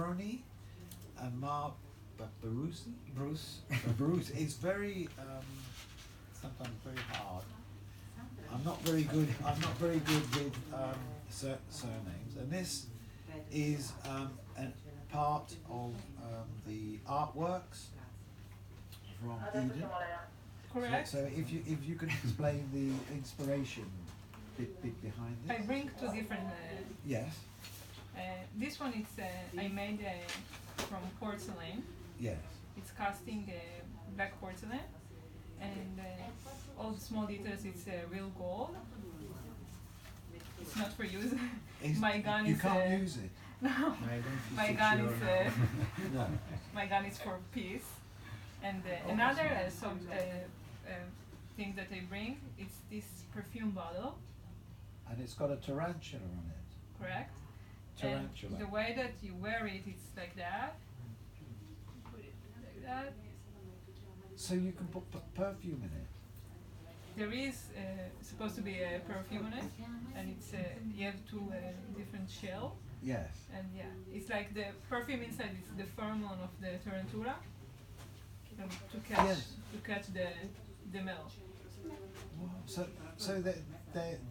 Hevroni Marc Brousse. It's very sometimes very hard. I'm not very good with surnames, and this is a part of the artworks from Eden. Correct. So if you could explain the inspiration bit behind this. I bring two different. Yes. This one is I made from porcelain. Yes. It's casting black porcelain, and all the small details. It's real gold. It's not for use. My gun you is. can't use it. No. My gun is. No. My gun is for peace. And another thing that I bring is this perfume bottle. And it's got a tarantula on it. Correct. Tarantula. And the way that you wear it, it's like that. Put it like that. So you can put perfume in it. There is supposed to be a perfume in it, and it's you have two different shells. Yes. And yeah, it's like the perfume inside is the pheromone of the tarantula to catch the male. Wow. So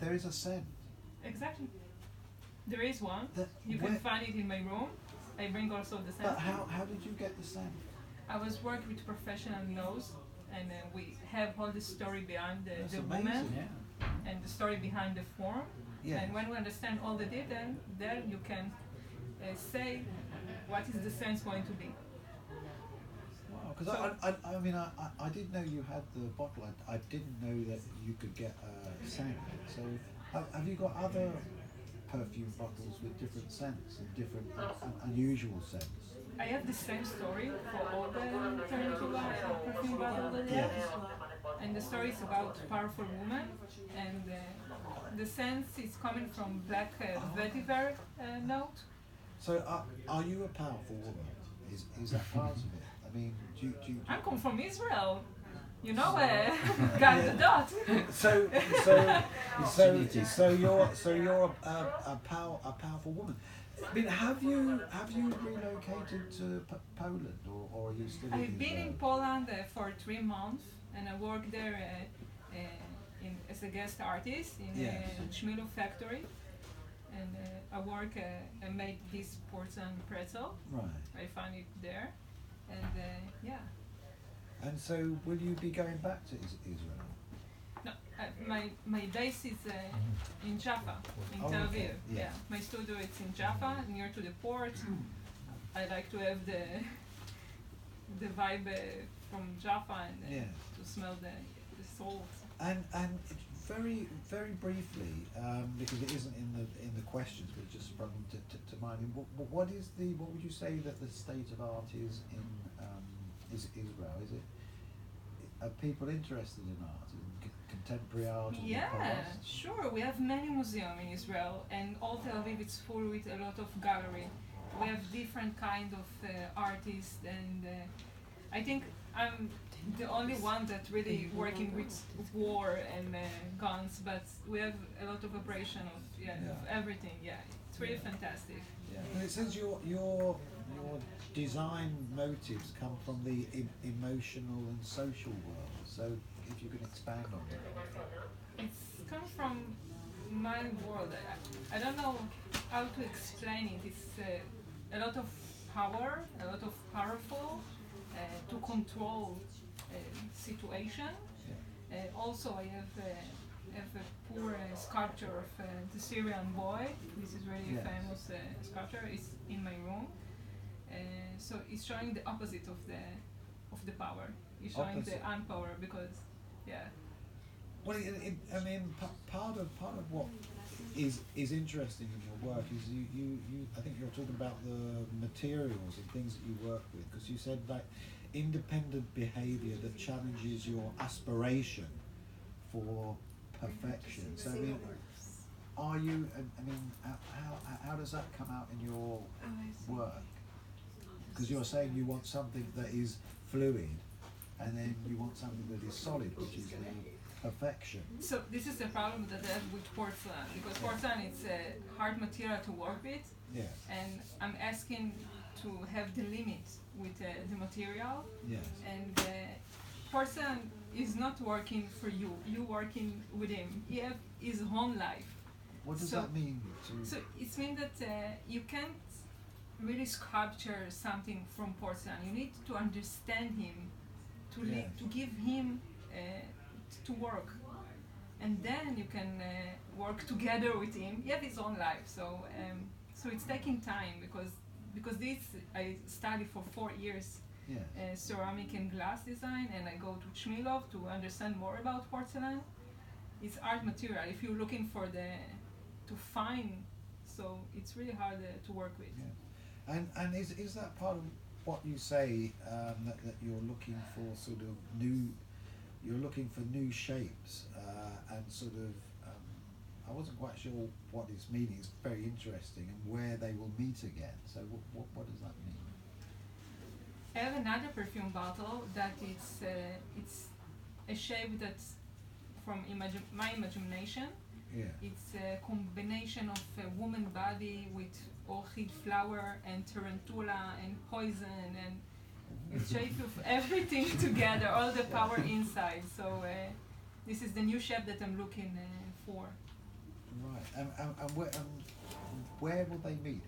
there is a scent. Exactly. There is one. You where- can find it in my room. I bring also the scent. But how did you get the scent? I was working with professional nose, and we have all the story behind That's the amazing. woman Yeah. and the story behind the form. Yes. And when we understand all the detail, then you can say what is the sense going to be. Wow. Because I mean I did know you had the bottle. I didn't know that you could get a scent. So have you got other perfume bottles with different scents and different unusual scents? I have the same story for all the tarantula perfume bottles that I have. Yes. And the story is about powerful woman, and the sense is coming from black vetiver note. So are you a powerful woman? Is that part of it? I mean, do you I come from Israel. You know, Gal Gadot. So you're a powerful woman. I mean, have you relocated to Poland, or are you still? I've been in Poland for 3 months, and I worked there as a guest artist in a Schmilo factory. And I made this porcelain pretzel. Right. I found it there, and yeah. And so, will you be going back to Israel? No, my base is in Jaffa, in Tel Aviv. Okay. Yeah, my studio is in Jaffa, near to the port. I like to have the vibe from Jaffa and to smell the salt. And very briefly, because it isn't in the questions, but it just sprung to mind. What would you say that the state of art is in Israel? Are people interested in art, in contemporary art? Yeah, sure. We have many museums in Israel, and all Tel Aviv is full with a lot of gallery. We have different kind of artists, and I think I'm the only one that really working with war and guns, but we have a lot of operation of everything. Yeah, it's really fantastic. Yeah, and it says your design motives come from the emotional and social world. So if you can expand on that. It's come from my world. I don't know how to explain it. It's a lot of power, a lot of powerful to control situation. Also, I have a poor sculpture of the Syrian boy. This is really famous sculpture. It's in my room. So it's showing the opposite of the power. It's showing the unpower because, Well, I mean, part of what is interesting in your work is you I think you're talking about the materials and things that you work with, because you said that independent behavior that challenges your aspiration for perfection. So I mean, how does that come out in your work? Because you're saying you want something that is fluid, and then you want something that is solid, which is the perfection. So this is the problem that I have with porcelain, because porcelain is a hard material to work with, and I'm asking to have the limit with the material. Yes. And porcelain is not working for you. You working with him. He have his own life. What does So- that mean? So it means that you can't really sculpture something from porcelain. You need to understand him, Yes. to give him to work, and then you can work together with him. He have his own life, so it's taking time because this I studied for 4 years. Yes. Ceramic and glass design, and I go to Chmilov to understand more about porcelain. It's art material. If you're looking for to find, so it's really hard to work with. Yeah. And is that part of what you say, that you're looking for sort of you're looking for new shapes, and sort of, I wasn't quite sure what it's meaning. It's very interesting, and where they will meet again. So what does that mean? I have another perfume bottle that it's a shape that's from my imagination. Yeah. It's a combination of a woman body with orchid flower and tarantula and poison, and it's shape of everything together, all the power inside. So this is the new shape that I'm looking for. Right. And where will they meet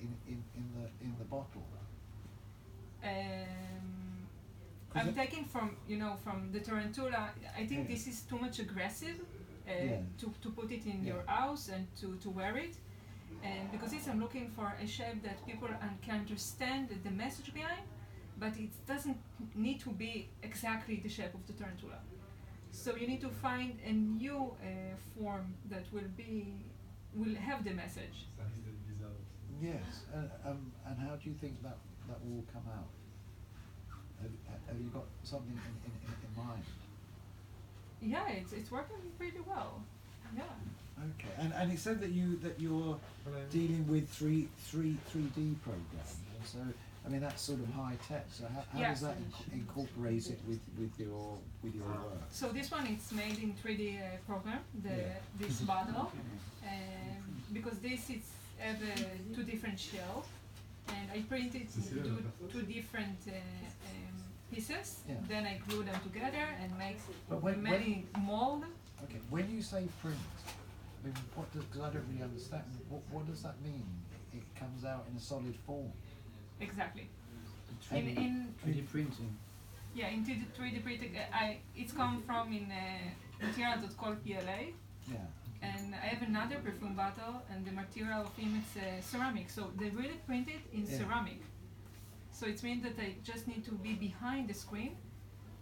in the bottle? I'm taking from the tarantula. I think Yeah. this is too much aggressive Yeah. to put it in Yeah. your house and to wear it. And because I'm looking for a shape that people can understand the message behind, but it doesn't need to be exactly the shape of the tarantula. So you need to find a new form that will have the message. Yes. And how do you think that will come out? Have you got something in mind? Yeah, it's working pretty well. Yeah. Okay. And it said that you're dealing with 3D programming. And so I mean that's sort of high tech. So how Yeah. does that incorporate it with your work? So this one is made in 3D program. Yeah. This bottle, because this is have two different shells, and I printed two different pieces. Yeah. Then I glue them together and make But when- many mold. Okay. When you say print, I mean because I don't really understand. What does that mean? It comes out in a solid form. Exactly. And- In 3D printing. yeah, in 3D printing, it's come from in material that's called PLA. Yeah. And I have another perfume bottle, and the material of him is ceramic. So they really print it in Yeah. ceramic. So it means that I just need to be behind the screen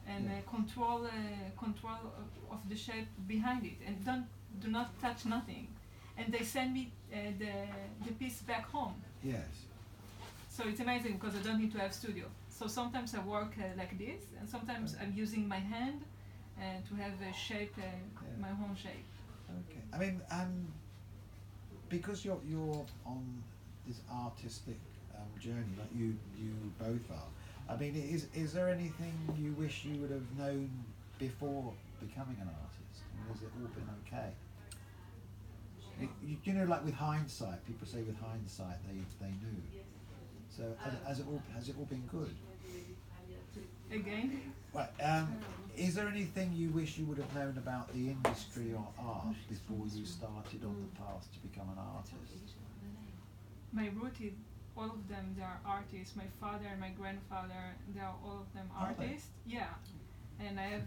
and Yeah. control of the shape behind it, and do not touch nothing. And they send me the piece back home. Yes. So it's amazing because I don't need to have studio. So sometimes I work like this, and sometimes I'm using my hand to have a shape, my own shape. Okay. I mean, because you're on this artistic journey, like you both are. I mean, is there anything you wish you would have known before becoming an artist? I mean, has it all been okay? You know, like with hindsight, people say with hindsight they knew. So has it all been good? Again, Right. Is there anything you wish you would have known about the industry or art before you started on the path to become an artist? my root is all of them. They are artists. My father and my grandfather, they are all of them Are they? artists. Yeah, and I have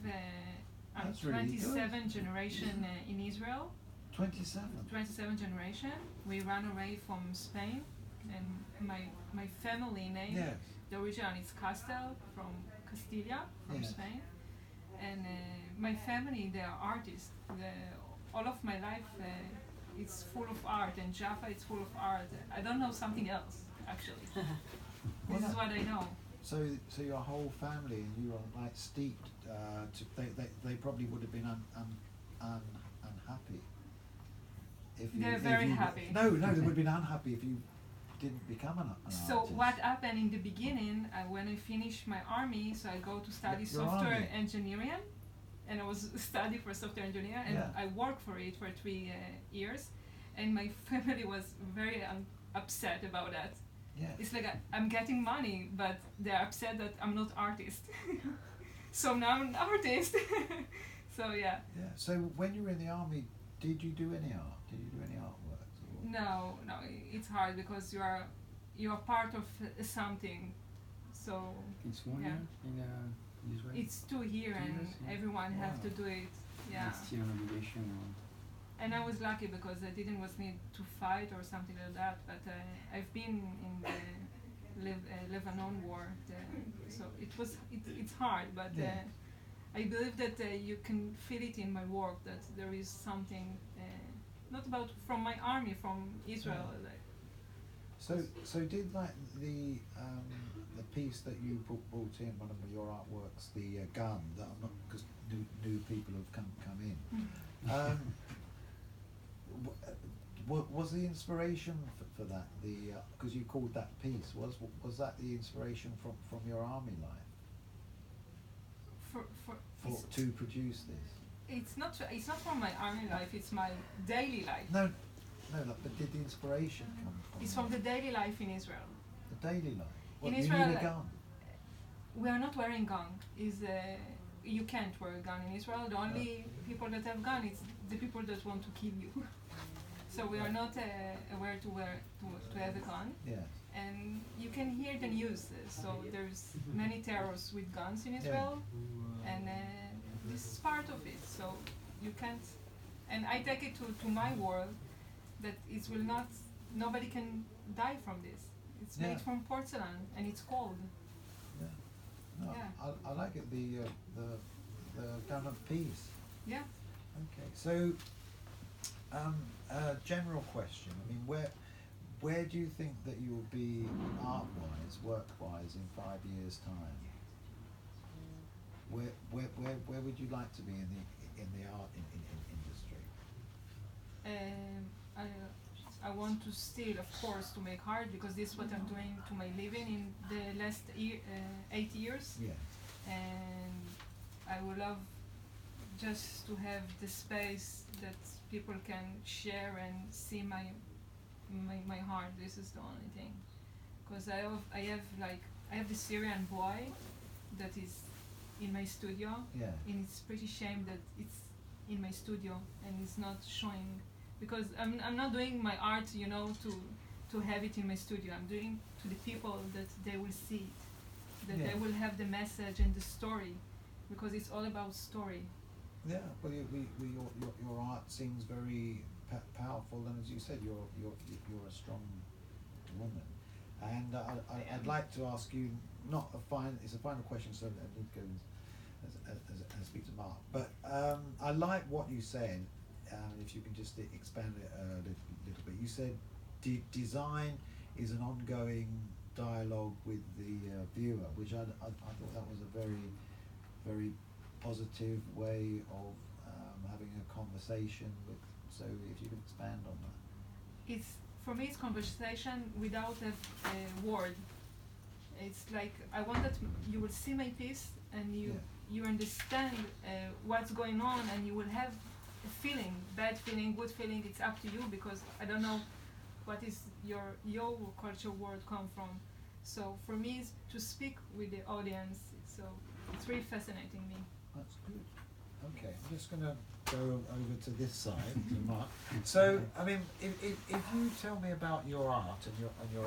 I'm That's really good. 27 generation in Israel. 27. 27 generation. We ran away from Spain, and my family name, Yes. the original is Castel from Castilla, from Yes. Spain, and my family, they are artists. All of my life it's full of art, and Jaffa is full of art. I don't know something else actually. This is what I know. So your whole family and you are like steeped. They probably would have been unhappy. They're very happy. No, they would have been unhappy if you didn't become an artist. So what happened in the beginning, when I finished my army, so I go to study Your software army? engineering, and I was studying for software engineer, and Yeah. I worked for it for 3 years, and my family was very upset about that. Yeah. It's like I'm getting money, but they're upset that I'm not artist. So now I'm an artist. So yeah. Yeah. So when you were in the army, did you do any art? Did you do any artwork? No, it's hard because you are part of something. So It's 1 year in Israel. it's 2 years, and everyone have to do it. Yeah. It's still an obligation. And I was lucky because I didn't was need to fight or something like that. But I've been in the Lebanon war, so it's hard. But I believe that you can feel it in my work that there is something not about from my army, from Israel. Yeah. Like, so did like the piece that you brought in, one of your artworks, the gun that I'm not, because new people have come in. Was the inspiration for that because you called that piece, was that the inspiration from your army life to produce this? It's not from my army life. It's my daily life. No, but did the inspiration come from? It's from the daily life in Israel. The daily life. What, In you Israel, need a gun? We are not wearing gun. You can't wear a gun in Israel. The only people that have gun is the people that want to kill you. So we are not aware to have a gun. Yeah. And you can hear the news. So there's many terrorists with guns in Israel, and this is part of it. So you can't. And I take it to my world that it will not. Nobody can die from this. It's made from porcelain and it's cold. Yeah. No, I like it. The gun of peace. Yeah. Okay. So, general question. I mean, where do you think that you will be art-wise, work-wise, in 5 years' time? Where would you like to be in the art industry? I want to still, of course, to make art because this is what I'm doing to my living in the last 8 years. Yeah. And I would love just to have the space that people can share and see my heart. This is the only thing. Because I have the Syrian boy that is in my studio. Yeah. And it's pretty shame that it's in my studio and it's not showing. Because I'm not doing my art, to have it in my studio. I'm doing to the people that they will see it, that they will have the message and the story, because it's all about story. Yeah, well, your art seems very powerful, and as you said, you're a strong woman. And I'd like to ask you, it's a final question, so I need to go and speak to Mark. But I like what you said. If you can just expand it a little bit. You said design is an ongoing dialogue with the viewer, which I thought that was a very, very positive way of having a conversation with. So if you could expand on that. For me, it's conversation without a word. It's like I want that you will see my piece and you understand what's going on, and you will have a feeling, bad feeling, good feeling. It's up to you, because I don't know what is your culture world come from. So for me, it's to speak with the audience. So it's really fascinating me. That's good. Okay, I'm just going to go over to this side to Mark. So, I mean, if you tell me about your art and your